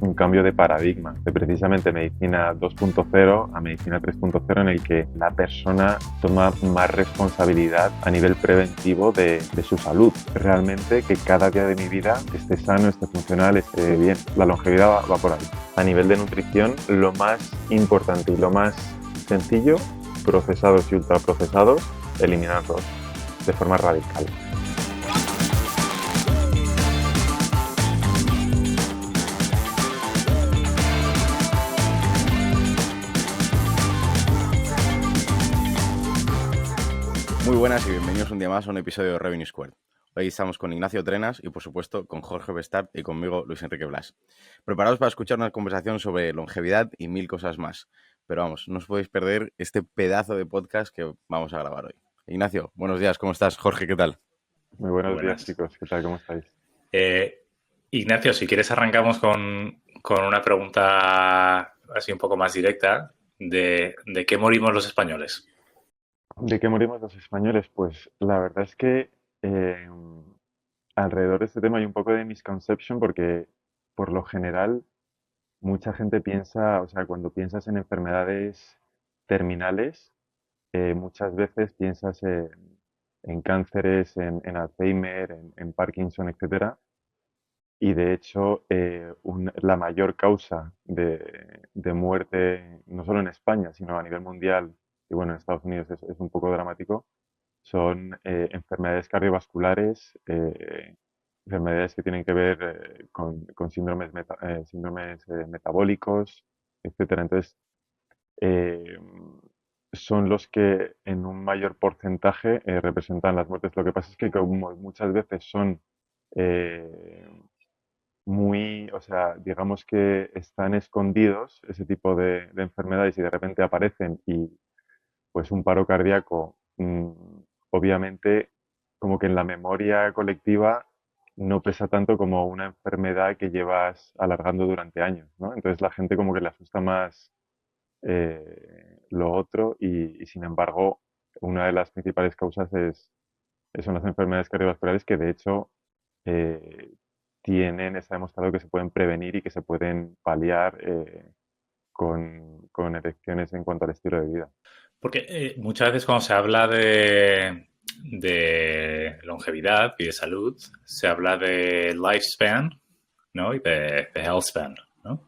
un cambio de paradigma, de precisamente medicina 2.0 a medicina 3.0, en el que la persona toma más responsabilidad a nivel preventivo de su salud. Realmente que cada día de mi vida esté sano, esté funcional, esté bien. La longevidad va por ahí. A nivel de nutrición, lo más importante y lo más sencillo, procesados y ultraprocesados, eliminarlos de forma radical. Muy buenas y bienvenidos un día más a un episodio de Revenue Squared. Hoy estamos con Ignacio Trenas y, por supuesto, con Jorge Bestart y conmigo, Luis Enrique Blas. Preparados para escuchar una conversación sobre longevidad y mil cosas más. Pero vamos, no os podéis perder este pedazo de podcast que vamos a grabar hoy. Ignacio, buenos días, ¿cómo estás? Jorge, ¿qué tal? Muy buenos días, Buenas. chicos. ¿Qué tal? ¿Cómo estáis? Ignacio, si quieres arrancamos con una pregunta así un poco más directa de qué morimos los españoles. ¿De qué morimos los españoles? Pues la verdad es que eh, alrededor de este tema hay un poco de misconception porque por lo general mucha gente piensa, o sea, cuando piensas en enfermedades terminales, muchas veces piensas en cánceres, en Alzheimer, en Parkinson, etcétera. Y de hecho, la mayor causa de muerte, no solo en España, sino a nivel mundial, y bueno, en Estados Unidos es un poco dramático, son enfermedades cardiovasculares, enfermedades que tienen que ver con síndromes metabólicos, etcétera. Entonces, eh, son los que en un mayor porcentaje representan las muertes. Lo que pasa es que como muchas veces son eh, o sea, digamos que están escondidos ese tipo de enfermedades y de repente aparecen y pues un paro cardíaco, obviamente como que en la memoria colectiva no pesa tanto como una enfermedad que llevas alargando durante años, ¿no? Entonces la gente como que le asusta más lo otro y sin embargo una de las principales causas son las enfermedades cardiovasculares que de hecho eh, está demostrado que se pueden prevenir y que se pueden paliar con elecciones en cuanto al estilo de vida. Porque muchas veces cuando se habla de longevidad y de salud, se habla de lifespan, ¿no? Y de health span, ¿no?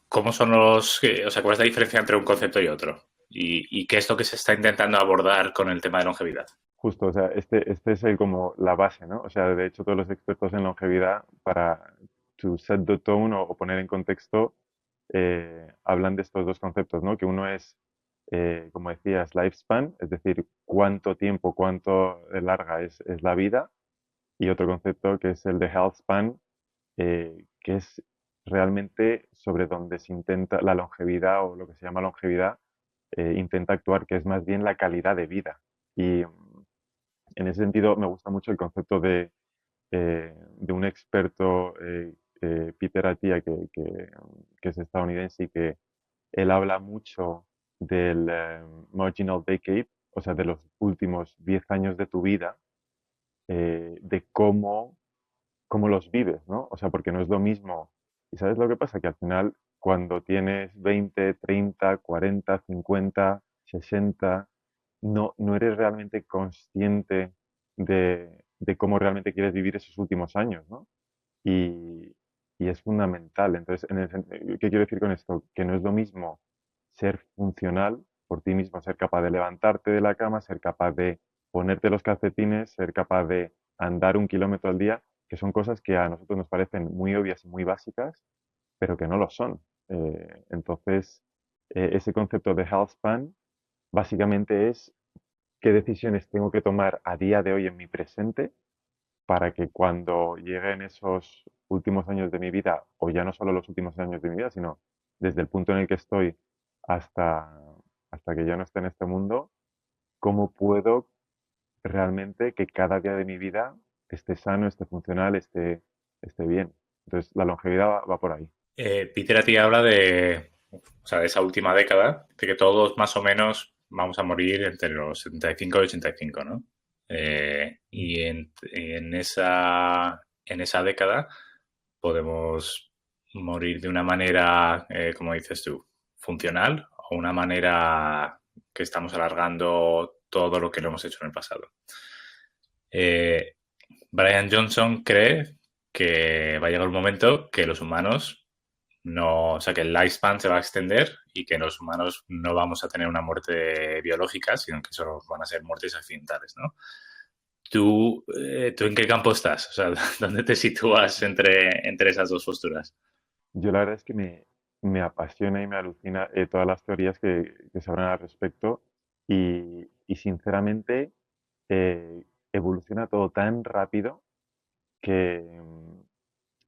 ¿Cómo son o sea, cuál es la diferencia entre un concepto y otro? ¿Y qué es lo que se está intentando abordar con el tema de longevidad? Justo, o sea, este es como la base, ¿no? O sea, de hecho todos los expertos en longevidad para to set the tone o poner en contexto hablan de estos dos conceptos, ¿no? Que uno es, como decías, lifespan, es decir, cuánto tiempo, cuánto de larga es la vida, y otro concepto que es el de health span, que es realmente sobre donde se intenta la longevidad o lo que se llama longevidad, intenta actuar, que es más bien la calidad de vida. Y en ese sentido me gusta mucho el concepto de un experto, Peter Attia, que es estadounidense y que él habla mucho del marginal decade, o sea, de los últimos 10 años de tu vida, de cómo los vives, ¿no? O sea, porque no es lo mismo. ¿Y sabes lo que pasa? Que al final, cuando tienes 20, 30, 40, 50, 60, no eres realmente consciente de cómo realmente quieres vivir esos últimos años, ¿no? Y, y es fundamental. Entonces, ¿qué quiero decir con esto? Que no es lo mismo ser funcional por ti mismo, ser capaz de levantarte de la cama, ser capaz de ponerte los calcetines, ser capaz de andar 1 kilómetro al día, que son cosas que a nosotros nos parecen muy obvias y muy básicas, pero que no lo son. Entonces, ese concepto de health span básicamente es qué decisiones tengo que tomar a día de hoy en mi presente para que cuando lleguen esos últimos años de mi vida, o ya no solo los últimos años de mi vida, sino desde el punto en el que estoy hasta, hasta que ya no esté en este mundo, cómo puedo realmente que cada día de mi vida esté sano, esté funcional, esté bien. Entonces, la longevidad va por ahí. Peter Attia habla o sea, de esa última década, de que todos más o menos vamos a morir entre los 75 y 85, ¿no? Y en esa década, podemos morir de una manera, como dices tú, funcional o una manera que estamos alargando todo lo que lo hemos hecho en el pasado. Brian Johnson cree que va a llegar un momento que los humanos no, o sea, que el lifespan se va a extender y que los humanos no vamos a tener una muerte biológica, sino que solo van a ser muertes accidentales, ¿no? ¿Tú en qué campo estás? O sea, ¿dónde te sitúas entre esas dos posturas? Yo la verdad es que me apasiona y me alucina todas las teorías que se hablan al respecto y sinceramente evoluciona todo tan rápido que,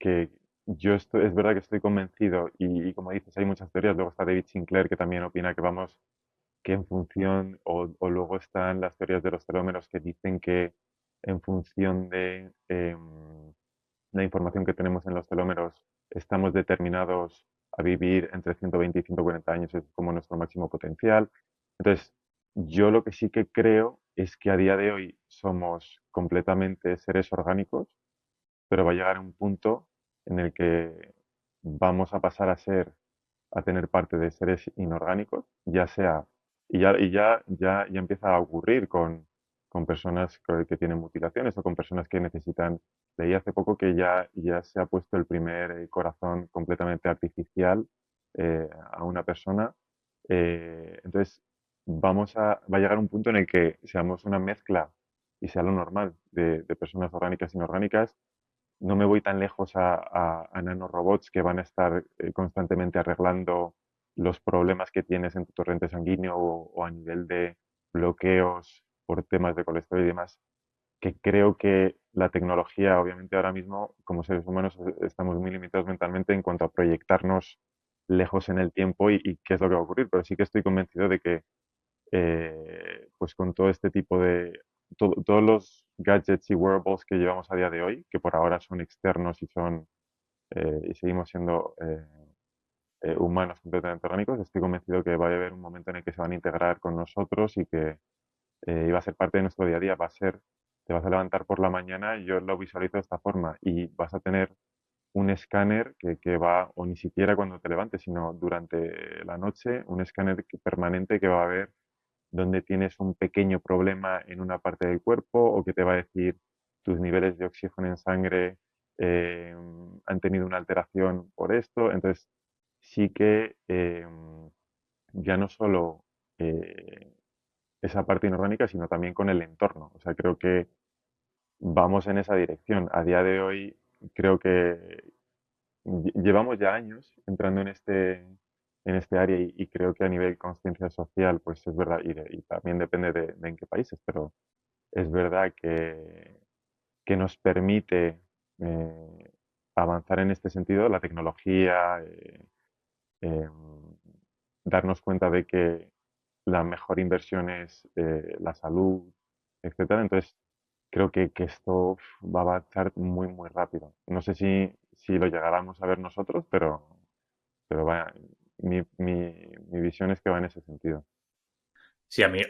que yo es verdad que estoy convencido y como dices, hay muchas teorías. Luego está David Sinclair que también opina que vamos, que en función, o luego están las teorías de los telómeros que dicen que en función de la información que tenemos en los telómeros estamos determinados a vivir entre 120 y 140 años, es como nuestro máximo potencial. Entonces, yo lo que sí que creo es que a día de hoy somos completamente seres orgánicos, pero va a llegar un punto en el que vamos a pasar a tener parte de seres inorgánicos, ya sea, ya empieza a ocurrir con personas que tienen mutilaciones o con personas que necesitan. Leí hace poco que ya se ha puesto el primer corazón completamente artificial a una persona. Entonces, va a llegar un punto en el que seamos una mezcla y sea lo normal de personas orgánicas e inorgánicas. No me voy tan lejos a nanorobots que van a estar constantemente arreglando los problemas que tienes en tu torrente sanguíneo o a nivel de bloqueos por temas de colesterol y demás, que creo que la tecnología, obviamente ahora mismo, como seres humanos, estamos muy limitados mentalmente en cuanto a proyectarnos lejos en el tiempo y qué es lo que va a ocurrir, pero sí que estoy convencido de que pues con todo este tipo de, todos los gadgets y wearables que llevamos a día de hoy, que por ahora son externos y seguimos siendo humanos completamente orgánicos, estoy convencido que va a haber un momento en el que se van a integrar con nosotros y que va a ser parte de nuestro día a día, te vas a levantar por la mañana, yo lo visualizo de esta forma, y vas a tener un escáner que va, o ni siquiera cuando te levantes, sino durante la noche, un escáner permanente que va a ver donde tienes un pequeño problema en una parte del cuerpo o que te va a decir tus niveles de oxígeno en sangre han tenido una alteración por esto. Entonces, sí que ya no solo eh, esa parte inorgánica, sino también con el entorno. O sea, creo que vamos en esa dirección. A día de hoy, creo que llevamos ya años entrando en este área y creo que a nivel conciencia social, pues es verdad, y también depende de en qué países, pero es verdad que nos permite eh, avanzar en este sentido, la tecnología, em, darnos cuenta de que la mejor inversión es la salud, etcétera. Entonces, creo que esto va a avanzar muy, muy rápido. No sé si lo llegáramos a ver nosotros, pero vaya, mi visión es que va en ese sentido. Sí, a mí,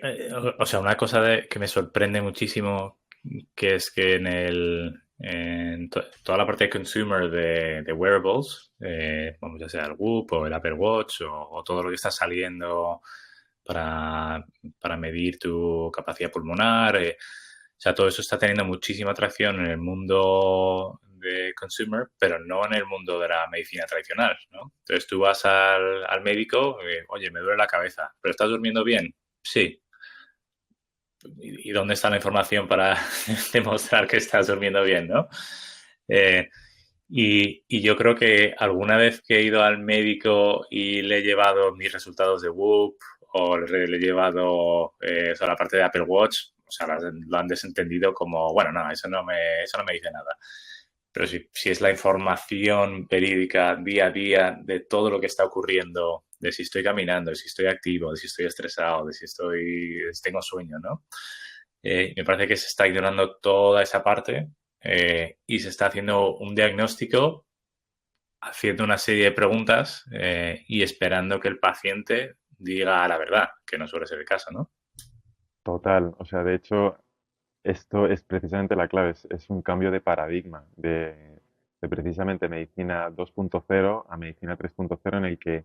o sea, una cosa que me sorprende muchísimo, que es que toda la parte de consumer de wearables, vamos, ya sea el Whoop o el Apple Watch o todo lo que está saliendo para, para medir tu capacidad pulmonar, o sea, todo eso está teniendo muchísima atracción en el mundo de consumer, pero no en el mundo de la medicina tradicional, ¿no? Entonces tú vas al médico, oye, me duele la cabeza, ¿pero estás durmiendo bien? Sí. ¿Y dónde está la información para demostrar que estás durmiendo bien, no? Eh, y yo creo que alguna vez que he ido al médico y le he llevado mis resultados de Whoop o le he llevado o sea, la parte de Apple Watch, o sea, lo han desentendido como, bueno, no, eso no me dice nada. Pero si es la información verídica día a día de todo lo que está ocurriendo, de si estoy caminando, de si estoy activo, de si estoy estresado, de si tengo sueño, ¿no? Me parece que se está ignorando toda esa parte y se está haciendo un diagnóstico, haciendo una serie de preguntas y esperando que el paciente diga la verdad, que no suele ser el caso, ¿no? Total, o sea, de hecho, esto es precisamente la clave, es un cambio de paradigma, de precisamente medicina 2.0 a medicina 3.0, en el que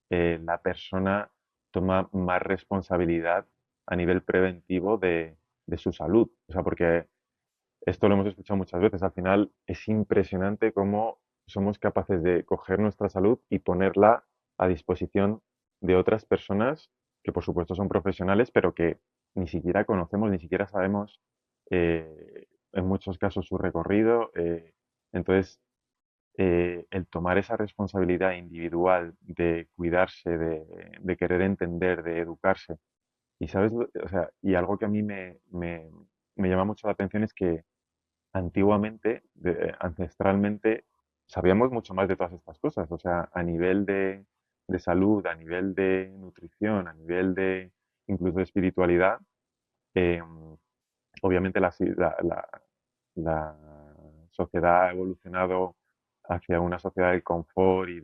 la persona toma más responsabilidad a nivel preventivo de su salud. O sea, porque esto lo hemos escuchado muchas veces. Al final es impresionante cómo somos capaces de coger nuestra salud y ponerla a disposición de otras personas que, por supuesto, son profesionales, pero que ni siquiera conocemos, ni siquiera sabemos en muchos casos su recorrido. Entonces, el tomar esa responsabilidad individual de cuidarse, de querer entender, de educarse. Y sabes, o sea, y algo que a mí me llama mucho la atención es que antiguamente, ancestralmente, sabíamos mucho más de todas estas cosas. O sea, a nivel de salud, a nivel de nutrición, a nivel de incluso de espiritualidad, em, obviamente la sociedad ha evolucionado hacia una sociedad del confort y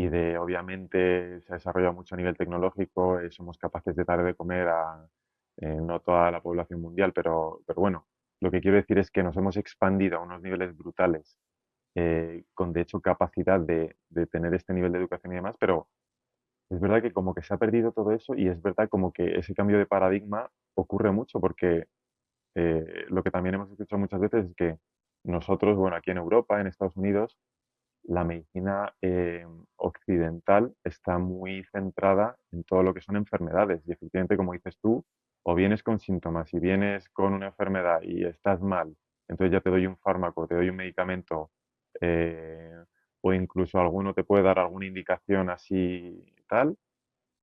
de obviamente se ha desarrollado mucho a nivel tecnológico, somos capaces de dar de comer a no toda la población mundial, pero bueno, lo que quiero decir es que nos hemos expandido a unos niveles brutales, con de hecho capacidad de tener este nivel de educación y demás, pero es verdad que como que se ha perdido todo eso y es verdad como que ese cambio de paradigma ocurre mucho porque lo que también hemos escuchado muchas veces es que nosotros, bueno, aquí en Europa, en Estados Unidos, la medicina occidental está muy centrada en todo lo que son enfermedades. Y efectivamente, como dices tú, o vienes con síntomas y vienes con una enfermedad y estás mal, entonces ya te doy un fármaco, te doy un medicamento, eh, o incluso alguno te puede dar alguna indicación así tal.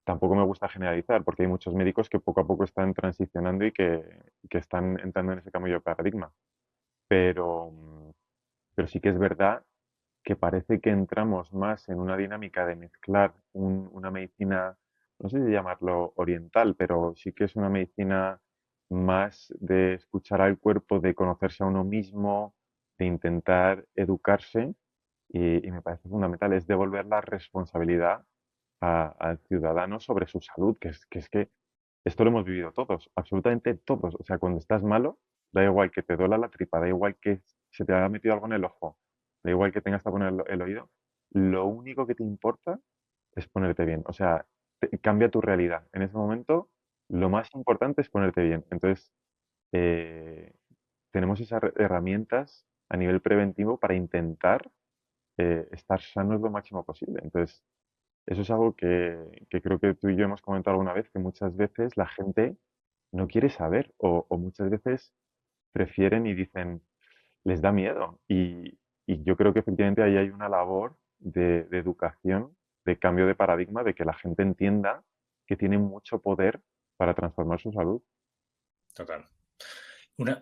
Tampoco me gusta generalizar, porque hay muchos médicos que poco a poco están transicionando y que están entrando en ese cambio de paradigma. Pero, pero sí que es verdad que parece que entramos más en una dinámica de mezclar una medicina, no sé si llamarlo oriental, pero sí que es una medicina más de escuchar al cuerpo, de conocerse a uno mismo, de intentar educarse, y me parece fundamental, es devolver la responsabilidad al ciudadano sobre su salud, que es que esto lo hemos vivido todos, absolutamente todos. O sea, cuando estás malo, da igual que te duela la tripa, da igual que se te haya metido algo en el ojo, da igual que tengas que poner el oído, lo único que te importa es ponerte bien. O sea, cambia tu realidad. En ese momento, lo más importante es ponerte bien. Entonces, eh, tenemos esas herramientas a nivel preventivo para intentar estar sanos lo máximo posible. Entonces, eso es algo que creo que tú y yo hemos comentado alguna vez, que muchas veces la gente no quiere saber o muchas veces prefieren y dicen, les da miedo. Y yo creo que efectivamente ahí hay una labor de educación, de cambio de paradigma, de que la gente entienda que tiene mucho poder para transformar su salud. Total.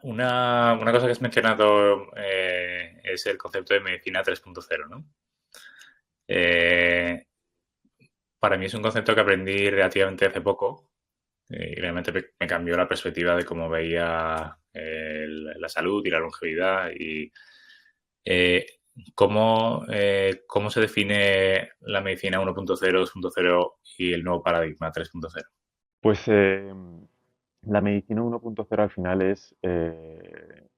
Una cosa que has mencionado es el concepto de medicina 3.0, ¿no? Eh, para mí es un concepto que aprendí relativamente hace poco y realmente me cambió la perspectiva de cómo veía la salud y la longevidad y eh, cómo se define la medicina 1.0, 2.0 y el nuevo paradigma 3.0. Pues la medicina 1.0 al final es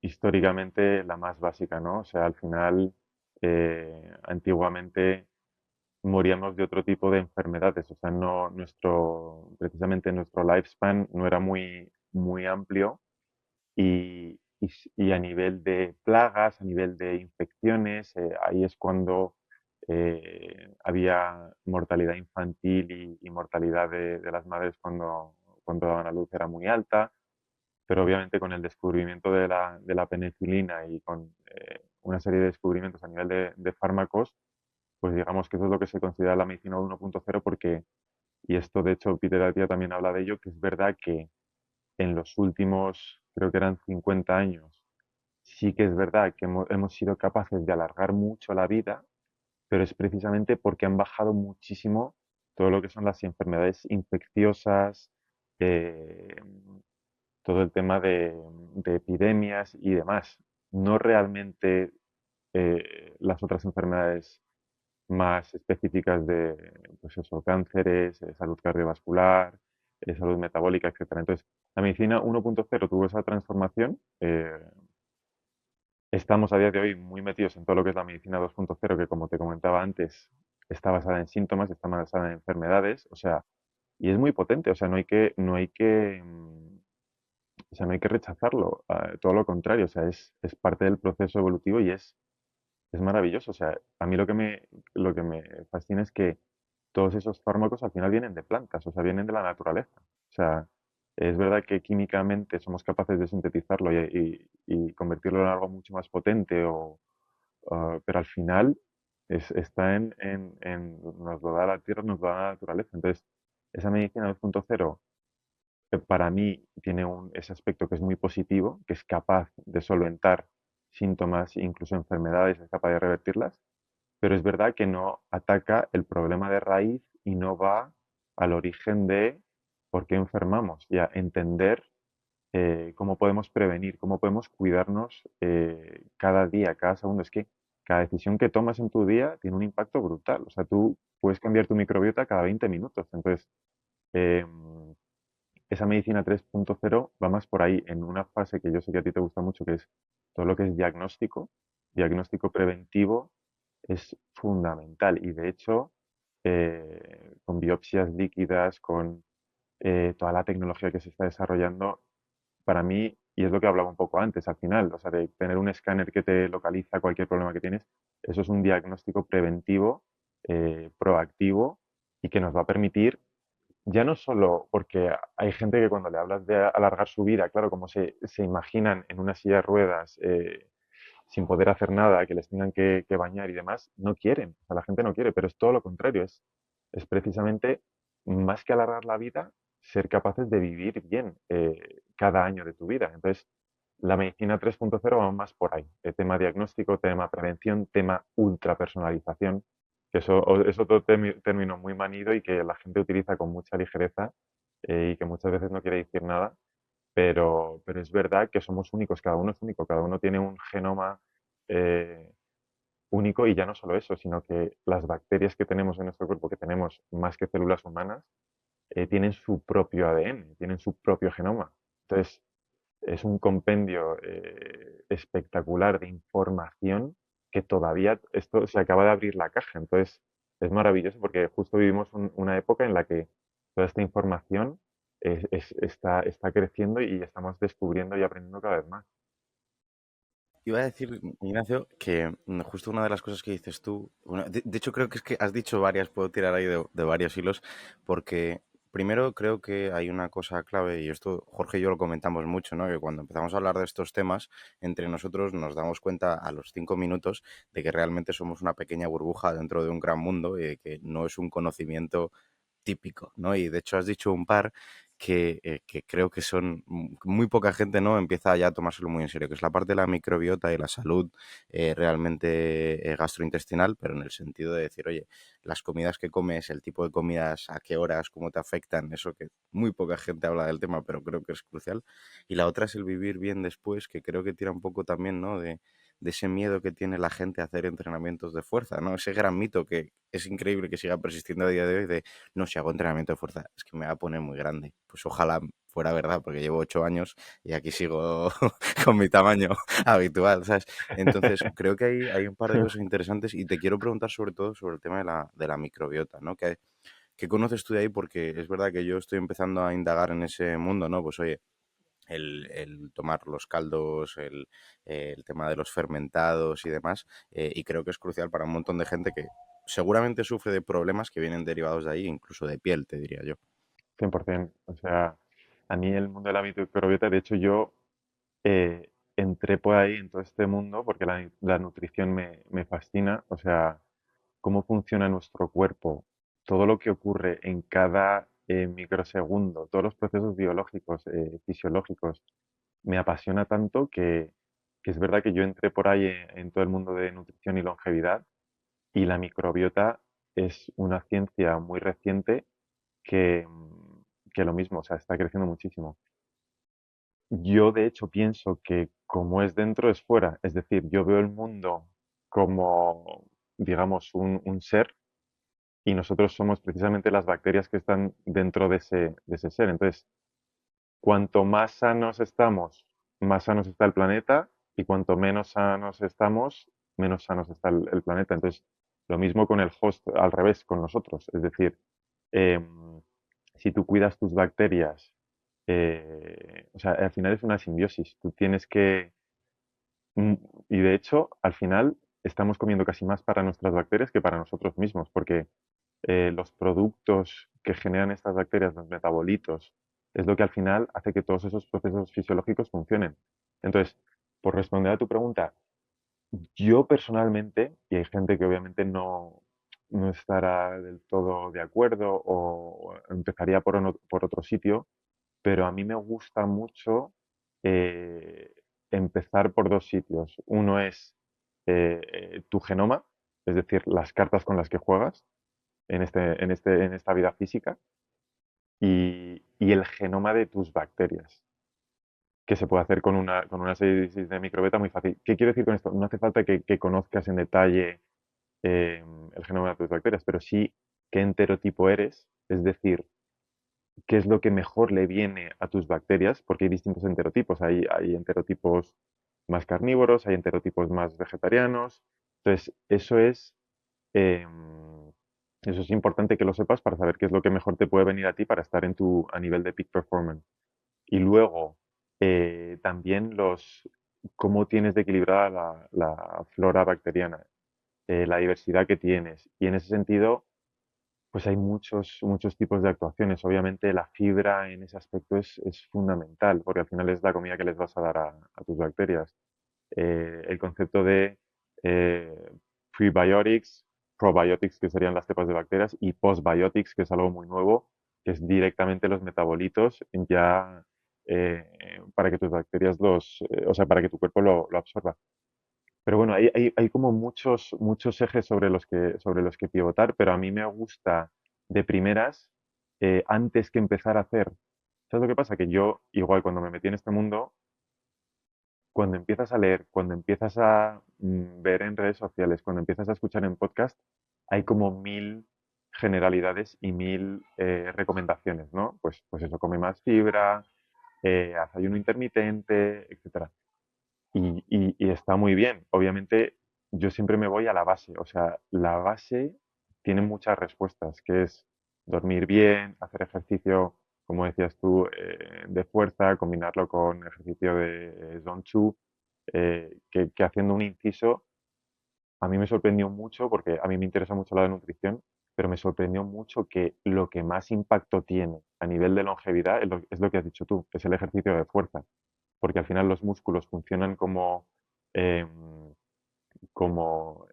históricamente la más básica, ¿no? O sea, al final, antiguamente moríamos de otro tipo de enfermedades, o sea, no precisamente nuestro lifespan no era muy, muy amplio y a nivel de plagas, a nivel de infecciones, ahí es cuando había mortalidad infantil y mortalidad de las madres cuando daban a luz era muy alta, pero obviamente con el descubrimiento de la penicilina y con una serie de descubrimientos a nivel de fármacos, pues digamos que eso es lo que se considera la medicina 1.0 porque, y esto de hecho Peter Attia también habla de ello, que es verdad que en los últimos, creo que eran 50 años, sí que es verdad que hemos sido capaces de alargar mucho la vida, pero es precisamente porque han bajado muchísimo todo lo que son las enfermedades infecciosas, eh, todo el tema de epidemias y demás. No realmente las otras enfermedades más específicas de, pues eso, cánceres, salud cardiovascular, salud metabólica, etcétera. Entonces, la medicina 1.0 tuvo esa transformación estamos a día de hoy muy metidos en todo lo que es la medicina 2.0, que como te comentaba antes, está basada en síntomas, está basada en enfermedades, o sea, y es muy potente, o sea, o sea, no hay que rechazarlo, todo lo contrario, o sea, es parte del proceso evolutivo y es maravilloso, o sea, a mí lo que me fascina es que todos esos fármacos al final vienen de plantas, o sea, vienen de la naturaleza. O sea, es verdad que químicamente somos capaces de sintetizarlo y convertirlo en algo mucho más potente, pero al final está nos lo da la tierra, nos lo da la naturaleza. Entonces, esa medicina 2.0 para mí tiene ese aspecto que es muy positivo, que es capaz de solventar síntomas, incluso enfermedades, es capaz de revertirlas, pero es verdad que no ataca el problema de raíz y no va al origen de por qué enfermamos y a entender cómo podemos prevenir, cómo podemos cuidarnos cada día, cada segundo. Es que cada decisión que tomas en tu día tiene un impacto brutal. O sea, tú puedes cambiar tu microbiota cada 20 minutos. Entonces, eh, esa medicina 3.0 va más por ahí, en una fase que yo sé que a ti te gusta mucho, que es todo lo que es diagnóstico preventivo es fundamental y de hecho con biopsias líquidas, con toda la tecnología que se está desarrollando, para mí, y es lo que hablaba un poco antes, al final, o sea, de tener un escáner que te localiza cualquier problema que tienes, eso es un diagnóstico preventivo, proactivo y que nos va a permitir ya no solo porque hay gente que cuando le hablas de alargar su vida, claro, como se imaginan en una silla de ruedas, sin poder hacer nada, que les tengan que bañar y demás, no quieren. O sea, la gente no quiere, pero es todo lo contrario. Es precisamente, más que alargar la vida, ser capaces de vivir bien cada año de tu vida. Entonces, la medicina 3.0 va más por ahí. El tema diagnóstico, tema prevención, tema ultrapersonalización, que es otro término muy manido y que la gente utiliza con mucha ligereza y que muchas veces no quiere decir nada, pero es verdad que somos únicos, cada uno es único, cada uno tiene un genoma eh, único y ya no solo eso, sino que las bacterias que tenemos en nuestro cuerpo, que tenemos más que células humanas, tienen su propio ADN, tienen su propio genoma. Entonces, es un compendio espectacular de información que todavía esto se acaba de abrir la caja. Entonces, es maravilloso porque justo vivimos una época en la que toda esta información está creciendo y estamos descubriendo y aprendiendo cada vez más. Iba a decir, Ignacio, que justo una de las cosas que dices tú, bueno, de hecho creo que es que has dicho varias, puedo tirar ahí de varios hilos, porque primero creo que hay una cosa clave, y esto Jorge y yo lo comentamos mucho, ¿no? Que cuando empezamos a hablar de estos temas, entre nosotros nos damos cuenta a los 5 minutos de que realmente somos una pequeña burbuja dentro de un gran mundo y de que no es un conocimiento típico, ¿no? Y de hecho has dicho un par que creo que son muy poca gente, ¿no? Empieza ya a tomárselo muy en serio, que es la parte de la microbiota y la salud realmente gastrointestinal, pero en el sentido de decir, oye, las comidas que comes, el tipo de comidas, a qué horas, cómo te afectan, eso que muy poca gente habla del tema, pero creo que es crucial. Y la otra es el vivir bien después, que creo que tira un poco también, ¿no? De ese miedo que tiene la gente a hacer entrenamientos de fuerza, ¿no? Ese gran mito que es increíble que siga persistiendo a día de hoy de no, si hago entrenamiento de fuerza, es que me va a poner muy grande. Pues ojalá fuera verdad, porque llevo 8 años y aquí sigo con mi tamaño habitual, ¿sabes? Entonces, creo que hay un par de cosas interesantes y te quiero preguntar sobre todo sobre el tema de la microbiota, ¿no? ¿Qué conoces tú de ahí? Porque es verdad que yo estoy empezando a indagar en ese mundo, ¿no? Pues oye, el tomar los caldos, el tema de los fermentados y demás, y creo que es crucial para un montón de gente que seguramente sufre de problemas que vienen derivados de ahí, incluso de piel, te diría yo. 100%. O sea, a mí el mundo de la microbiota, de hecho yo entré por ahí en todo este mundo porque la nutrición me fascina. O sea, cómo funciona nuestro cuerpo, todo lo que ocurre en cada microsegundo, todos los procesos biológicos, fisiológicos, me apasiona tanto que es verdad que yo entré por ahí en todo el mundo de nutrición y longevidad y la microbiota es una ciencia muy reciente que lo mismo, o sea, está creciendo muchísimo. Yo de hecho pienso que como es dentro es fuera, es decir, yo veo el mundo como, digamos, un ser y nosotros somos precisamente las bacterias que están dentro de ese ser. Entonces, cuanto más sanos estamos, más sanos está el planeta y cuanto menos sanos estamos, menos sanos está el planeta. Entonces, lo mismo con el host, al revés, con nosotros. Es decir, em, si tú cuidas tus bacterias, o sea, al final es una simbiosis. Tú tienes que, mm, y de hecho, al final estamos comiendo casi más para nuestras bacterias que para nosotros mismos, porque los productos que generan estas bacterias, los metabolitos, es lo que al final hace que todos esos procesos fisiológicos funcionen. Entonces, por responder a tu pregunta, yo personalmente, y hay gente que obviamente no estará del todo de acuerdo o empezaría por otro sitio, pero a mí me gusta mucho eh, empezar por dos sitios. Uno es tu genoma, es decir, las cartas con las que juegas en esta vida física, y el genoma de tus bacterias, que se puede hacer con una análisis de microbiota muy fácil. ¿Qué quiero decir con esto? No hace falta que conozcas en detalle el genoma de tus bacterias, pero sí qué enterotipo eres, es decir, qué es lo que mejor le viene a tus bacterias, porque hay distintos enterotipos. Hay enterotipos más carnívoros, hay enterotipos más vegetarianos. Entonces, em, eso es importante que lo sepas para saber qué es lo que mejor te puede venir a ti para estar a nivel de peak performance. Y luego, también cómo tienes de equilibrada la flora bacteriana, la diversidad que tienes. Y en ese sentido, pues hay muchos tipos de actuaciones. Obviamente la fibra en ese aspecto es fundamental, porque al final es la comida que les vas a dar a tus bacterias. El concepto de eh, prebiotics, probiotics, que serían las cepas de bacterias, y postbiotics, que es algo muy nuevo, que es directamente los metabolitos ya para que tus bacterias o sea, para que tu cuerpo lo absorba. Pero bueno, hay como muchos ejes sobre los que pivotar, pero a mí me gusta de primeras, antes que empezar a hacer. ¿Sabes lo que pasa? Que yo, igual, cuando me metí en este mundo, cuando empiezas a leer, cuando empiezas a ver en redes sociales, cuando empiezas a escuchar en podcast, hay como mil generalidades y mil recomendaciones, ¿no? Pues eso, come más fibra, haz ayuno intermitente, etcétera. Y está muy bien. Obviamente, yo siempre me voy a la base. O sea, la base tiene muchas respuestas, que es dormir bien, hacer ejercicio, como decías tú, de fuerza, combinarlo con ejercicio de Zone 2, que haciendo un inciso, a mí me sorprendió mucho, porque a mí me interesa mucho la nutrición, pero me sorprendió mucho que lo que más impacto tiene a nivel de longevidad es lo que has dicho tú, que es el ejercicio de fuerza, porque al final los músculos funcionan em, como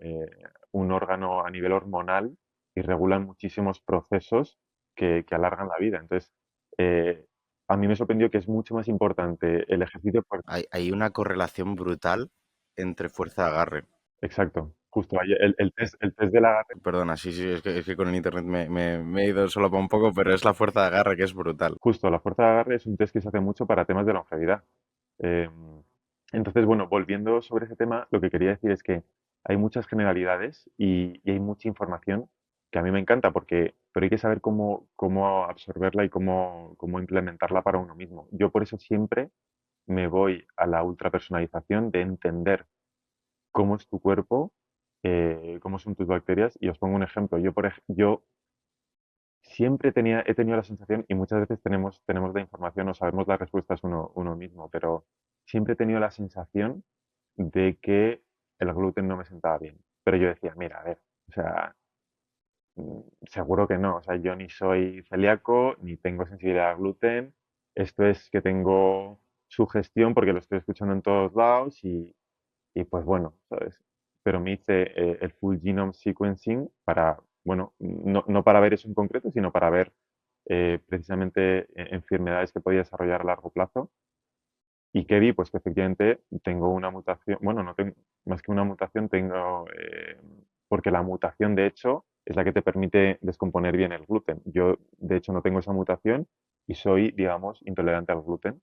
un órgano a nivel hormonal y regulan muchísimos procesos que alargan la vida. Entonces, eh, a mí me sorprendió que es mucho más importante el ejercicio de fuerza. Hay una correlación brutal entre fuerza de agarre. Exacto, justo ahí, el test del agarre, Perdona, sí, es que con el internet me he ido solo para un poco, pero es la fuerza de agarre que es brutal. justo la fuerza de agarre es un test que se hace mucho para temas de longevidad. Em, entonces, bueno, volviendo sobre ese tema, lo que quería decir es que hay muchas generalidades y hay mucha información que a mí me encanta, pero hay que saber cómo absorberla y cómo implementarla para uno mismo. Yo por eso siempre me voy a la ultrapersonalización de entender cómo es tu cuerpo, cómo son tus bacterias. Y os pongo un ejemplo. Yo siempre he tenido la sensación, y muchas veces tenemos la información o sabemos las respuestas uno mismo, pero siempre he tenido la sensación de que el gluten no me sentaba bien. Pero yo decía, mira, a ver, o sea, seguro que no. O sea, yo ni soy celíaco, ni tengo sensibilidad al gluten. Esto es que tengo sugestión porque lo estoy escuchando en todos lados y pues bueno, ¿sabes? Pero me hice el full genome sequencing para, bueno, no para ver eso en concreto, sino para ver precisamente enfermedades que podía desarrollar a largo plazo. ¿Y qué vi? Pues que efectivamente tengo una mutación, bueno, no tengo más que una mutación, porque la mutación de hecho es la que te permite descomponer bien el gluten. Yo de hecho no tengo esa mutación y soy, digamos, intolerante al gluten.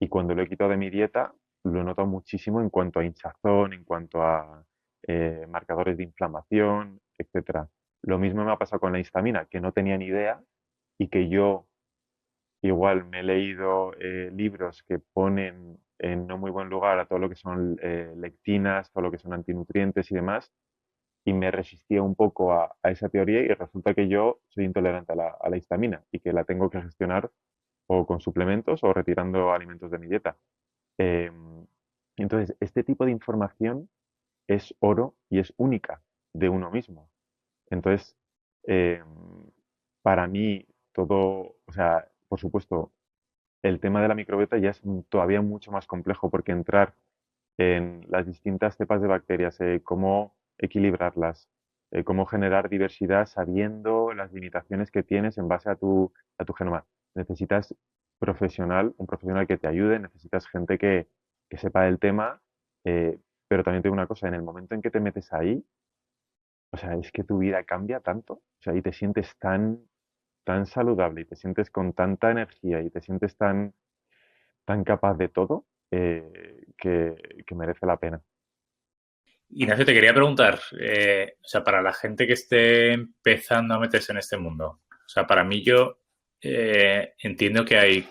Y cuando lo he quitado de mi dieta, lo he notado muchísimo en cuanto a hinchazón, en cuanto a marcadores de inflamación, etcétera. Lo mismo me ha pasado con la histamina, que no tenía ni idea y que yo igual me he leído libros que ponen en no muy buen lugar a todo lo que son lectinas, todo lo que son antinutrientes y demás, y me resistía un poco a esa teoría y resulta que yo soy intolerante a la histamina y que la tengo que gestionar o con suplementos o retirando alimentos de mi dieta. Em, entonces, este tipo de información es oro y es única de uno mismo. Entonces, em, para mí, todo, o sea, por supuesto, el tema de la microbiota ya es todavía mucho más complejo porque entrar en las distintas cepas de bacterias, cómo equilibrarlas, cómo generar diversidad sabiendo las limitaciones que tienes en base a tu genoma. Necesitas un profesional que te ayude, necesitas gente que sepa del tema, pero también te digo una cosa, en el momento en que te metes ahí, o sea, es que tu vida cambia tanto, o sea, y te sientes tan saludable y te sientes con tanta energía y te sientes tan capaz de todo, que merece la pena. Ignacio, te quería preguntar, o sea, para la gente que esté empezando a meterse en este mundo, o sea, para mí yo entiendo que hay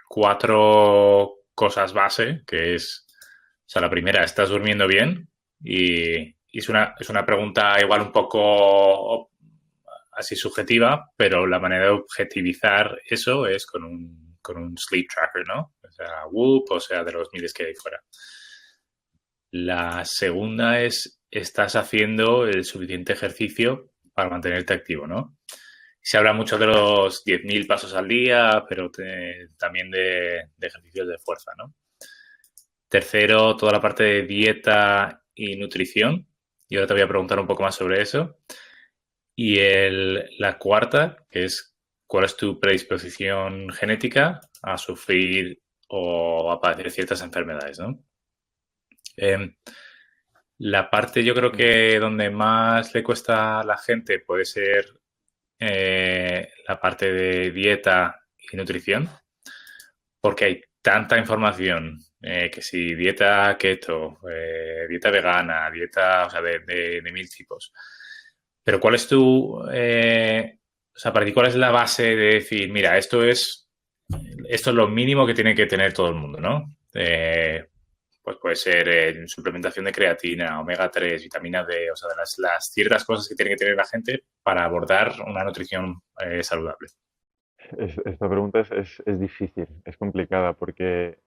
cuatro cosas base, que es, o sea, la primera, ¿estás durmiendo bien? Y es una pregunta igual un poco así subjetiva, pero la manera de objetivizar eso es con un sleep tracker, ¿no? O sea, Whoop, o sea, de los miles que hay fuera. La segunda es, estás haciendo el suficiente ejercicio para mantenerte activo, ¿no? Se habla mucho de los 10.000 pasos al día, pero también de ejercicios de fuerza, ¿no? Tercero, toda la parte de dieta y nutrición. Y ahora te voy a preguntar un poco más sobre eso. Y la cuarta, que es cuál es tu predisposición genética a sufrir o a padecer ciertas enfermedades, ¿no? Eh, la parte yo creo que donde más le cuesta a la gente puede ser la parte de dieta y nutrición, porque hay tanta información, que si dieta keto, dieta vegana, dieta, o sea, de mil tipos. Pero ¿cuál es o sea, para ti, cuál es la base de decir, mira, esto es lo mínimo que tiene que tener todo el mundo, ¿no? Pues puede ser suplementación de creatina, omega 3, vitamina D, o sea, de las ciertas cosas que tiene que tener la gente para abordar una nutrición saludable. Esta pregunta es difícil, es complicada porque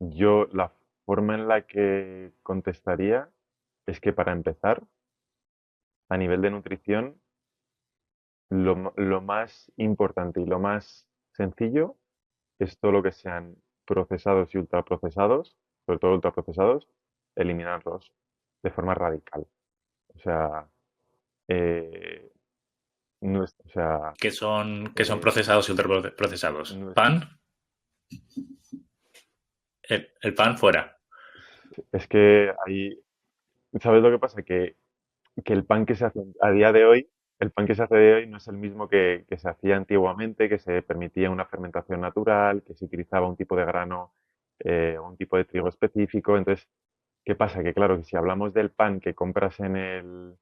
yo la forma en la que contestaría es que para empezar, a nivel de nutrición, lo más importante y lo más sencillo es todo lo que sean procesados y ultraprocesados, sobre todo ultraprocesados, eliminarlos de forma radical. O sea, eh, o sea, Que son eh, procesados y ultraprocesados. nues- Pan, el pan fuera. es que ahí, ¿sabes lo que pasa? Que el pan que se hace a día de hoy, el pan que se hace de hoy no es el mismo que se hacía antiguamente, que se permitía una fermentación natural, que se utilizaba un tipo de grano, un tipo de trigo específico. Entonces, ¿qué pasa? Que claro, que si hablamos del pan que compras en el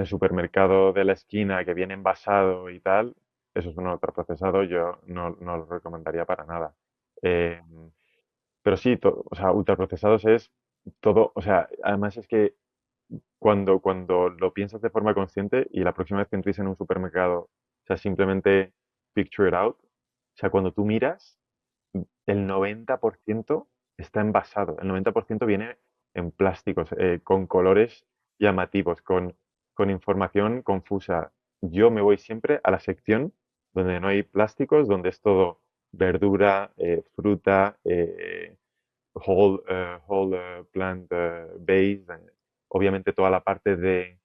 supermercado de la esquina, que viene envasado y tal, eso es un ultraprocesado, yo no lo recomendaría para nada. Eh, pero sí, o sea, ultraprocesados es todo, o sea, además es que cuando lo piensas de forma consciente y la próxima vez que entres en un supermercado, o sea, simplemente picture it out, o sea, cuando tú miras, el 90% está envasado, el 90% viene en plásticos, con colores llamativos, con información confusa. Yo me voy siempre a la sección donde no hay plásticos, donde es todo verdura, fruta, whole plant based, obviamente toda la parte de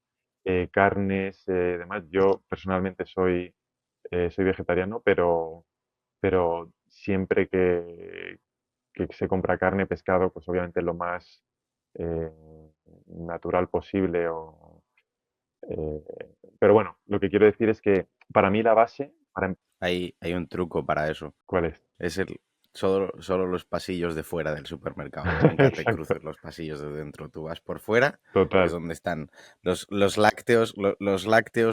carnes, demás. Yo personalmente soy vegetariano, pero siempre que se compra carne, pescado, pues obviamente lo más eh, natural posible. Eh, pero bueno, lo que quiero decir es que para mí la base, Hay un truco para eso. ¿cuál es? Es Solo los pasillos de fuera del supermercado. Nunca te Exacto, cruces los pasillos de dentro. Tú vas por fuera, que es total. donde están los lácteos,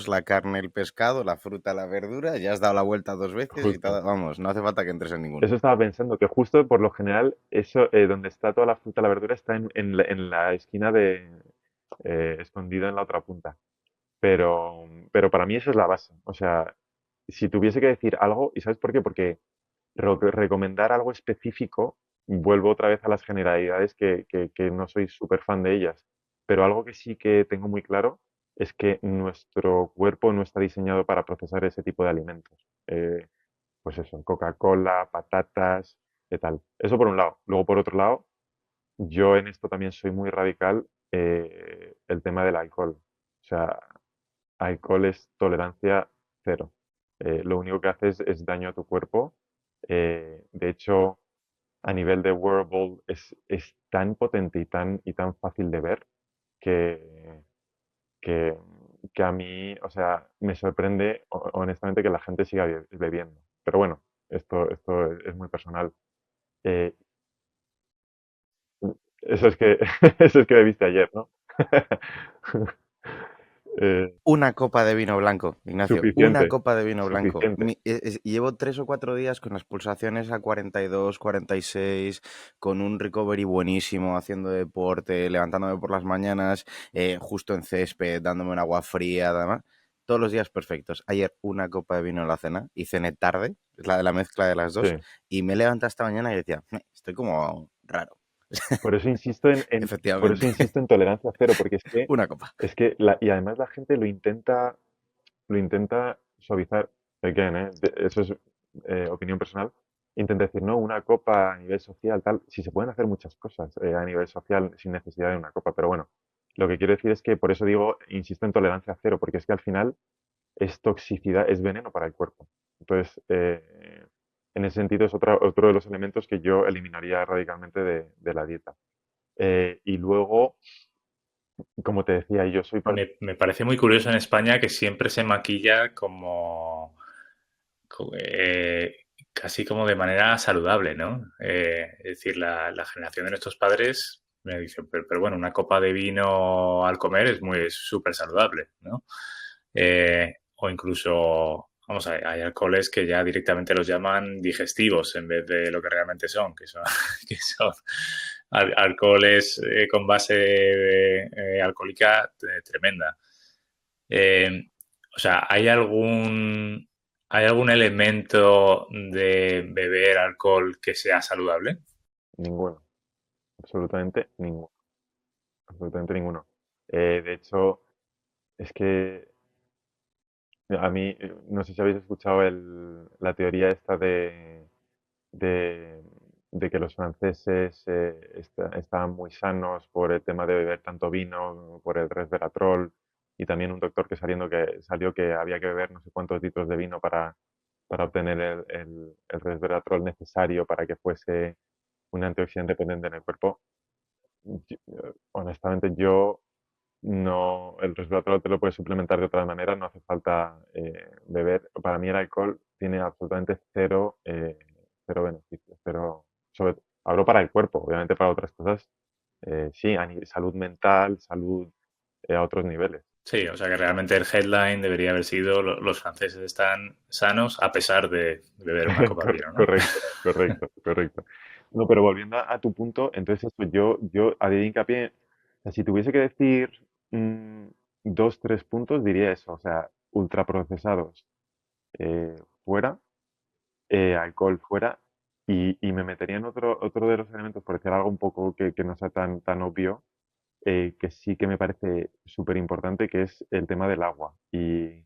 la carne, el pescado, la fruta, la verdura. Ya has dado la vuelta 2 veces y Justo. vamos, no hace falta que entres en ninguno. Eso estaba pensando, que justo por lo general, eso, donde está toda la fruta, la verdura, está en la esquina escondido en la otra punta. Pero para mí eso es la base. O sea, si tuviese que decir algo, ¿y sabes por qué? Porque recomendar algo específico, vuelvo otra vez a las generalidades que no soy súper fan de ellas. Pero algo que sí que tengo muy claro es que nuestro cuerpo no está diseñado para procesar ese tipo de alimentos. Pues eso, Coca-Cola, patatas, y tal. Eso por un lado. Luego, por otro lado, yo en esto también soy muy radical, el tema del alcohol. O sea, alcohol es tolerancia cero. Lo único que haces es daño a tu cuerpo. De hecho, a nivel de wearable es tan potente y tan fácil de ver que, que, que a mí, o sea, me sorprende honestamente que la gente siga bebiendo. Pero bueno, esto es muy personal. Eh, eso es que, eso es que bebiste ayer, ¿no? Eh, Una copa de vino blanco, Ignacio, una suficiente, copa de vino blanco. suficiente. Llevo 3 o 4 días con las pulsaciones a 42, 46, con un recovery buenísimo, haciendo deporte, levantándome por las mañanas, justo en césped, dándome un agua fría, además. Todos los días perfectos. Ayer una copa de vino en la cena y cené tarde, es la de la mezcla de las Sí. dos, y me levanté esta mañana y decía, Estoy como raro." Por eso insisto por eso Efectivamente, insisto en tolerancia cero, porque una copa. y además la gente lo intenta suavizar, again, eso es opinión personal, intenta decir, no, una copa a nivel social, tal, si se pueden hacer muchas cosas a nivel social sin necesidad de una copa, pero bueno, lo que quiero decir es que por eso digo, insisto en tolerancia cero, porque es que al final es toxicidad, es veneno para el cuerpo. Entonces, en ese sentido es otro de los elementos que yo eliminaría radicalmente de la dieta. Y luego, como te decía, yo soy Me parece muy curioso en España que siempre se maquilla casi como de manera saludable, ¿no? Es decir, la generación de nuestros padres me dicen, pero bueno, una copa de vino al comer es súper saludable, ¿no? O incluso, vamos, hay alcoholes que ya directamente los llaman digestivos en vez de lo que realmente son, que son, que son alcoholes con base alcohólica tremenda. Eh, o sea, ¿hay algún elemento de beber alcohol que sea saludable? ninguno, absolutamente ninguno, absolutamente ninguno. De hecho, es que a mí, no sé si habéis escuchado la teoría esta de, de que los franceses estaban muy sanos por el tema de beber tanto vino, por el resveratrol, y también un doctor salió que había que beber no sé cuántos litros de vino para obtener el resveratrol necesario para que fuese un antioxidante potente en el cuerpo. Honestamente, yo no, el resveratrol te lo puedes suplementar de otra manera, no hace falta beber. Para mí el alcohol tiene absolutamente cero beneficios, hablo para el cuerpo, obviamente para otras cosas, sí, salud mental, salud a otros niveles. Sí, o sea que realmente el headline debería haber sido los franceses están sanos a pesar de beber una copa de vino, ¿no? Correcto, correcto, correcto. No, pero volviendo a tu punto, entonces esto yo haría hincapié, o sea, si tuviese que decir mm, dos, tres puntos, diría eso, o sea, ultraprocesados fuera, alcohol fuera, y me metería en otro de los elementos, por decir algo un poco que no sea tan obvio, que sí que me parece súper importante, que es el tema del agua y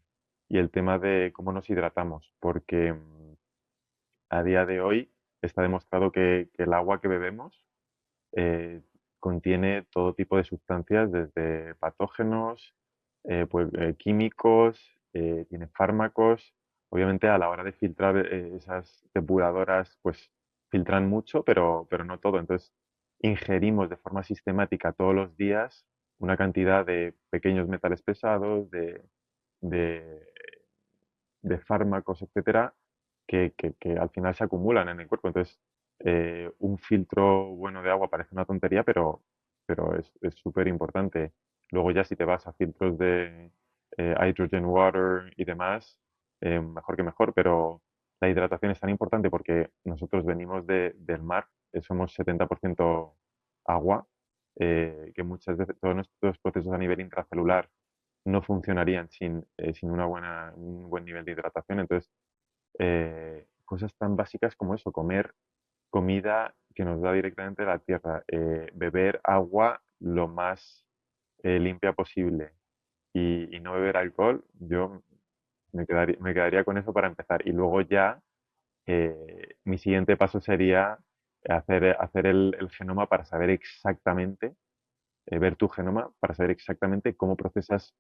el tema de cómo nos hidratamos, porque a día de hoy está demostrado que el agua que bebemos eh, contiene todo tipo de sustancias, desde patógenos, químicos, tiene fármacos. Obviamente a la hora de filtrar esas depuradoras, pues filtran mucho, pero no todo. Entonces ingerimos de forma sistemática todos los días una cantidad de pequeños metales pesados, de, de fármacos, etcétera, que al final se acumulan en el cuerpo. Entonces, Un filtro bueno de agua parece una tontería, pero es súper importante. Luego ya si te vas a filtros de hydrogen water y demás, mejor que mejor, pero la hidratación es tan importante porque nosotros venimos del mar, somos 70% agua, que muchas veces todos nuestros procesos a nivel intracelular no funcionarían sin un buen nivel de hidratación. Entonces, cosas tan básicas como eso, comer comida que nos da directamente la tierra, beber agua lo más limpia posible y no beber alcohol, yo me quedaría con eso para empezar. Y luego ya mi siguiente paso sería hacer el genoma para saber exactamente, ver tu genoma para saber exactamente cómo procesas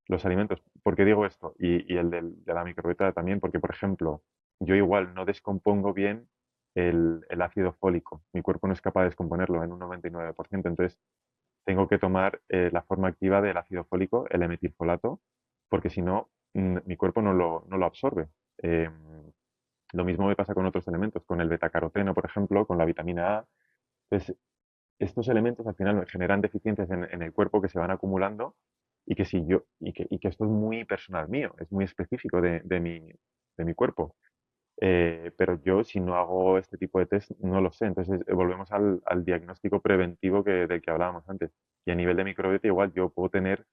los alimentos. ¿Por qué digo esto? Y el de la microbiota también, porque, por ejemplo, yo igual no descompongo bien el ácido fólico. Mi cuerpo no es capaz de descomponerlo en un 99%. Entonces, tengo que tomar la forma activa del ácido fólico, el emetilfolato, porque si no, mi cuerpo no lo absorbe. Lo mismo me pasa con otros elementos, con el betacaroteno, por ejemplo, con la vitamina A. Entonces, estos elementos al final generan deficiencias en el cuerpo que se van acumulando y que esto es muy personal mío, es muy específico de mi cuerpo. Pero yo, si no hago este tipo de test, no lo sé. Entonces, volvemos al diagnóstico preventivo del que hablábamos antes. Y a nivel de microbiota, igual yo puedo tener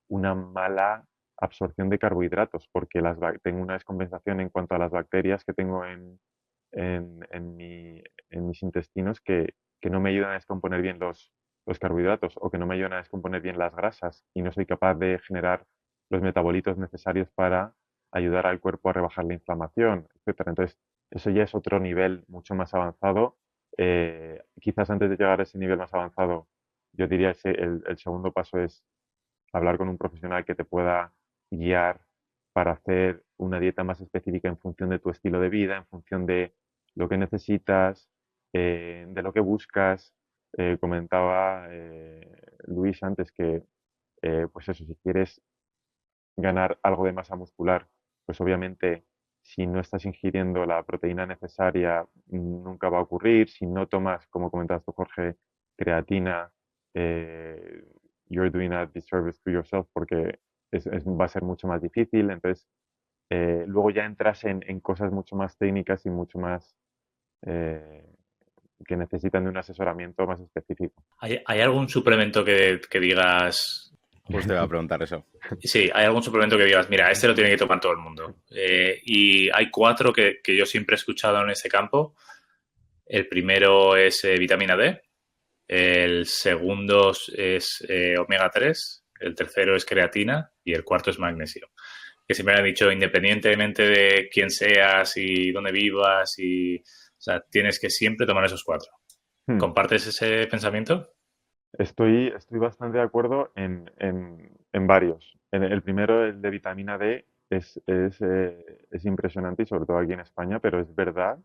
una mala absorción de carbohidratos porque tengo una descompensación en cuanto a las bacterias que tengo en mis intestinos que no me ayudan a descomponer bien los carbohidratos o que no me ayudan a descomponer bien las grasas y no soy capaz de generar los metabolitos necesarios para ayudar al cuerpo a rebajar la inflamación, etcétera. Entonces, eso ya es otro nivel mucho más avanzado. Quizás antes de llegar a ese nivel más avanzado, yo diría que el segundo paso es hablar con un profesional que te pueda guiar para hacer una dieta más específica en función de tu estilo de vida, en función de lo que necesitas, de lo que buscas. Comentaba Luis antes que, pues eso, si quieres ganar algo de masa muscular, pues obviamente si no estás ingiriendo la proteína necesaria, nunca va a ocurrir. Si no tomas, como comentabas tú, Jorge, creatina, eh, you're doing a disservice to yourself porque va a ser mucho más difícil. Entonces, luego ya entras en cosas mucho más técnicas y mucho más eh, que necesitan de un asesoramiento más específico. ¿Hay algún suplemento que digas? Justo iba a preguntar eso. Sí, hay algún suplemento que digas, mira, este lo tiene que tomar todo el mundo. Y hay cuatro que yo siempre he escuchado en ese campo. El primero es vitamina D, el segundo es omega 3, el tercero es creatina y el cuarto es magnesio. Que siempre me han dicho, independientemente de quién seas y dónde vivas, o sea, tienes que siempre tomar esos cuatro. Hmm. ¿Compartes ese pensamiento? Estoy bastante de acuerdo en varios. El primero, el de vitamina D, es impresionante y sobre todo aquí en España, pero es verdad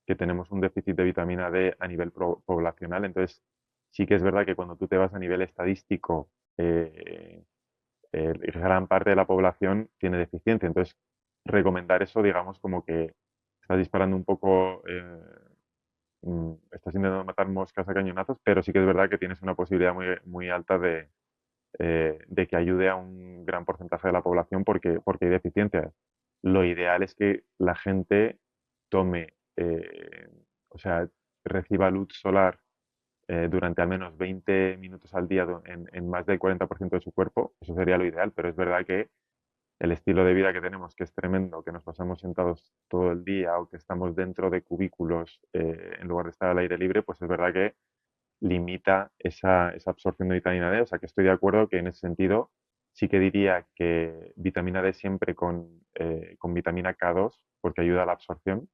que tenemos un déficit de vitamina D a nivel poblacional. Entonces, sí que es verdad que cuando tú te vas a nivel estadístico, gran parte de la población tiene deficiencia. Entonces, recomendar eso, digamos, como que estás disparando un poco, estás intentando matar moscas a cañonazos, pero sí que es verdad que tienes una posibilidad muy, muy alta de que ayude a un gran porcentaje de la población porque hay deficiencias. Lo ideal es que la gente tome, o sea, reciba luz solar durante al menos 20 minutos al día en más del 40% de su cuerpo. Eso sería lo ideal, pero es verdad que el estilo de vida que tenemos, que es tremendo, que nos pasamos sentados todo el día o que estamos dentro de cubículos en lugar de estar al aire libre, pues es verdad que limita esa absorción de vitamina D. O sea que estoy de acuerdo que en ese sentido sí que diría que vitamina D siempre con vitamina K2 porque ayuda a la absorción.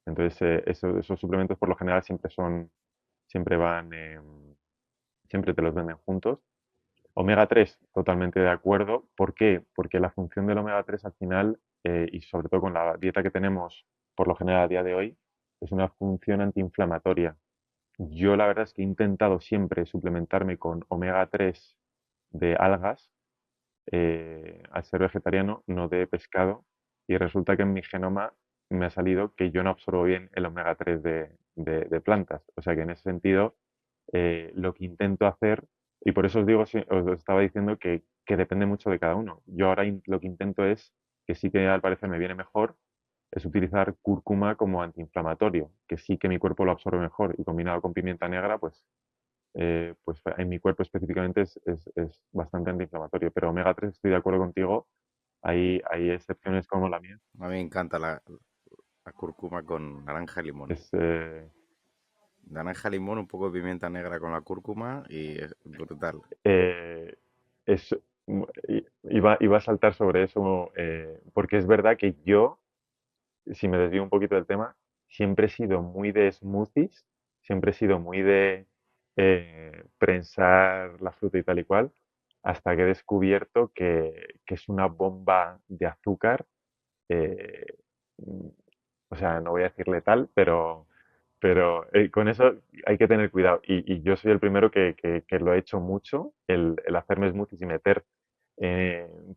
Entonces esos suplementos por lo general siempre van, siempre te los venden juntos. Omega 3, totalmente de acuerdo. ¿Por qué? Porque la función del omega 3 al final, y sobre todo con la dieta que tenemos por lo general a día de hoy, es una función antiinflamatoria. Yo la verdad es que he intentado siempre suplementarme con omega 3 de algas, al ser vegetariano, no de pescado, y resulta que en mi genoma me ha salido que yo no absorbo bien el omega 3 de plantas. O sea que en ese sentido, lo que intento hacer, y por eso os digo, os estaba diciendo que depende mucho de cada uno. Yo ahora lo que intento es, que sí que al parecer me viene mejor, es utilizar cúrcuma como antiinflamatorio, que sí que mi cuerpo lo absorbe mejor y combinado con pimienta negra, pues en mi cuerpo específicamente es bastante antiinflamatorio. Pero omega 3 estoy de acuerdo contigo, hay excepciones como la mía. A mí me encanta la cúrcuma con naranja y limón. Es, Naranja, limón, un poco de pimienta negra con la cúrcuma y es brutal. eh, es, iba a saltar sobre eso, porque es verdad que yo, si me desvío un poquito del tema, siempre he sido muy de smoothies, siempre he sido muy de prensar la fruta y tal y cual, hasta que he descubierto que es una bomba de azúcar. eh, mm, o sea, no voy a decir letal, pero con eso hay que tener cuidado. Y yo soy el primero que lo he hecho mucho, el hacerme smoothies y meter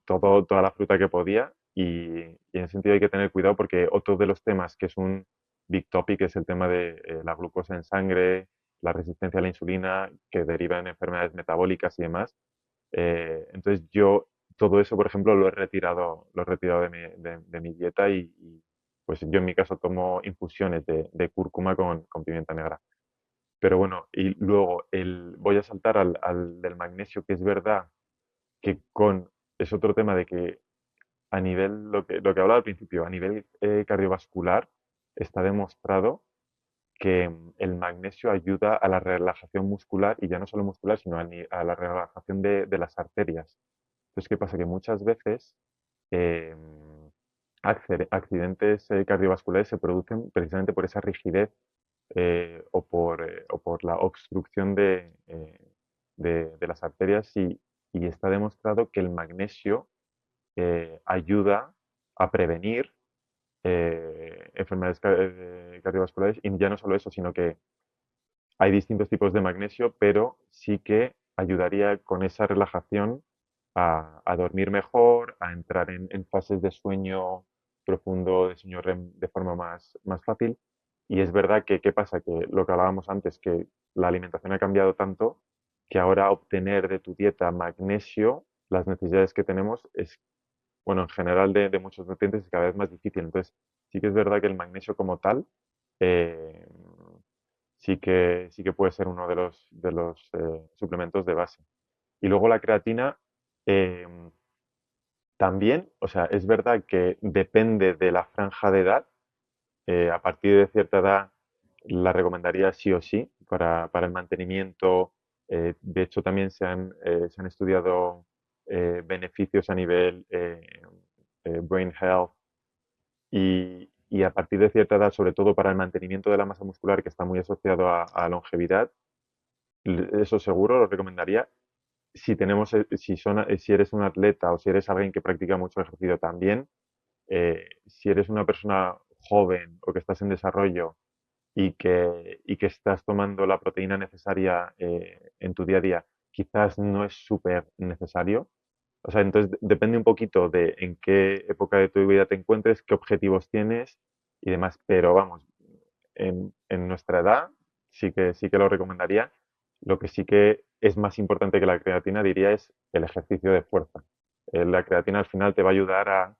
toda la fruta que podía. Y en ese sentido hay que tener cuidado porque otro de los temas que es un big topic es el tema de la glucosa en sangre, la resistencia a la insulina que deriva en enfermedades metabólicas y demás. Entonces yo todo eso, por ejemplo, lo he retirado de mi dieta pues yo en mi caso tomo infusiones de cúrcuma con pimienta negra. Pero bueno, y luego voy a saltar al del magnesio, que es verdad que es otro tema de que a nivel, lo que hablaba al principio, a nivel cardiovascular, está demostrado que el magnesio ayuda a la relajación muscular y ya no solo muscular, sino a la relajación de las arterias. Entonces, ¿qué pasa? Que muchas veces eh, accidentes cardiovasculares se producen precisamente por esa rigidez o por la obstrucción de las arterias y está demostrado que el magnesio ayuda a prevenir enfermedades cardiovasculares y ya no solo eso, sino que hay distintos tipos de magnesio, pero sí que ayudaría con esa relajación a dormir mejor, a entrar en fases de sueño profundo, de sueño REM de forma más fácil. Y es verdad que, ¿qué pasa? Que lo que hablábamos antes, que la alimentación ha cambiado tanto que ahora obtener de tu dieta magnesio, las necesidades que tenemos, bueno, en general de muchos nutrientes es cada vez más difícil. Entonces, sí que es verdad que el magnesio como tal, eh, sí que puede ser uno de los suplementos de base. Y luego la creatina, eh, también, o sea, es verdad que depende de la franja de edad. A partir de cierta edad la recomendaría sí o sí para el mantenimiento. De hecho, también se han estudiado beneficios a nivel brain health y a partir de cierta edad, sobre todo para el mantenimiento de la masa muscular, que está muy asociado a longevidad, eso seguro lo recomendaría. Si eres un atleta o si eres alguien que practica mucho ejercicio también, si eres una persona joven o que estás en desarrollo y que estás tomando la proteína necesaria en tu día a día, quizás no es súper necesario. O sea, entonces depende un poquito de en qué época de tu vida te encuentres, qué objetivos tienes y demás. Pero vamos, en nuestra edad sí que lo recomendaría. Lo que sí que es más importante que la creatina, diría, es el ejercicio de fuerza. La creatina al final te va a ayudar a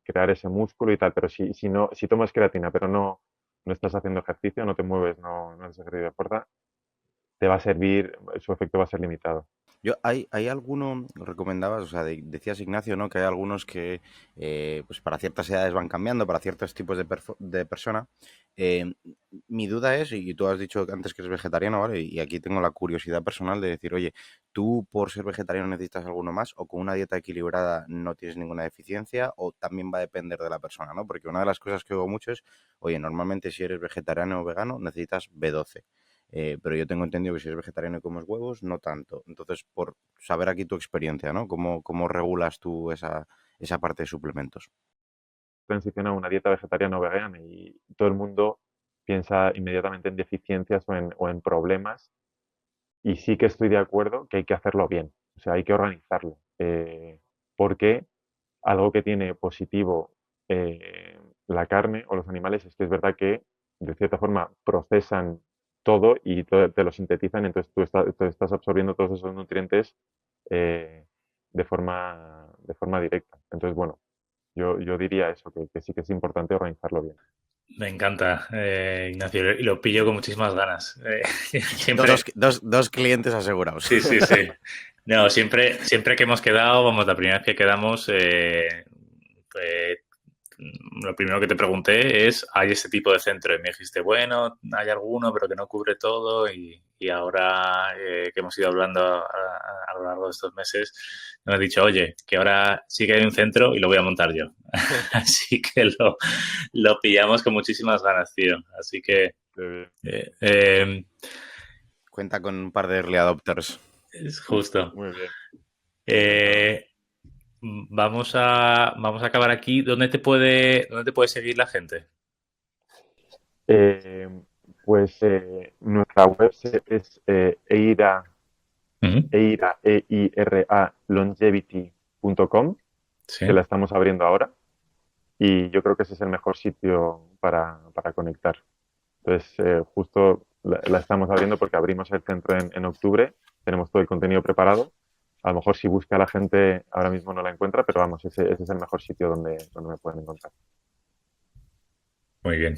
crear ese músculo y tal, pero si tomas creatina pero no estás haciendo ejercicio, no te mueves, no haces ejercicio de fuerza, te va a servir, su efecto va a ser limitado. Hay alguno, recomendabas, o sea, decías Ignacio, ¿no? Que hay algunos que pues para ciertas edades van cambiando, para ciertos tipos de persona. Eh, Mi duda es, y tú has dicho antes que eres vegetariano, ¿vale? Y aquí tengo la curiosidad personal de decir, oye, ¿tú por ser vegetariano necesitas alguno más? ¿O con una dieta equilibrada no tienes ninguna deficiencia? ¿O también va a depender de la persona, ¿no? Porque una de las cosas que oigo mucho es, oye, normalmente si eres vegetariano o vegano necesitas B12. Pero yo tengo entendido que si eres vegetariano y comes huevos, no tanto. Entonces, por saber aquí tu experiencia, ¿no? ¿Cómo regulas tú esa parte de suplementos? Transición a una dieta vegetariana o vegana y todo el mundo piensa inmediatamente en deficiencias o en problemas y sí que estoy de acuerdo que hay que hacerlo bien, o sea, hay que organizarlo. Porque algo que tiene positivo la carne o los animales es que es verdad que de cierta forma procesan todo y te lo sintetizan, entonces tú estás absorbiendo todos esos nutrientes de forma directa. Entonces, bueno, yo diría eso, que sí que es importante organizarlo bien. Me encanta, Ignacio, y lo pillo con muchísimas ganas. Siempre, Dos clientes asegurados. sí, sí, sí. No, siempre que hemos quedado, vamos, la primera vez que quedamos, lo primero que te pregunté es, ¿hay este tipo de centro? Y me dijiste, bueno, hay alguno, pero que no cubre todo. Y ahora que hemos ido hablando a lo largo de estos meses, me has dicho, oye, que ahora sí que hay un centro y lo voy a montar yo. Así que lo pillamos con muchísimas ganas, tío. Así que Qué bien. Cuenta con un par de early adopters. es justo. Muy bien. Eh, vamos a acabar aquí. ¿Dónde te puede seguir la gente? Eh, pues nuestra web es Ujú. longevity.com, Sí. que la estamos abriendo ahora, y yo creo que ese es el mejor sitio para conectar. Entonces, justo la estamos abriendo porque abrimos el centro en octubre, tenemos todo el contenido preparado. A lo mejor si busca la gente ahora mismo no la encuentra, pero vamos, ese es el mejor sitio donde me pueden encontrar. Muy bien.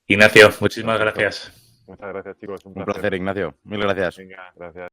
Ignacio, muchísimas Perfecto. gracias. Muchas gracias, chicos. Un Un placer. placer, Ignacio. Mil gracias. Venga, gracias.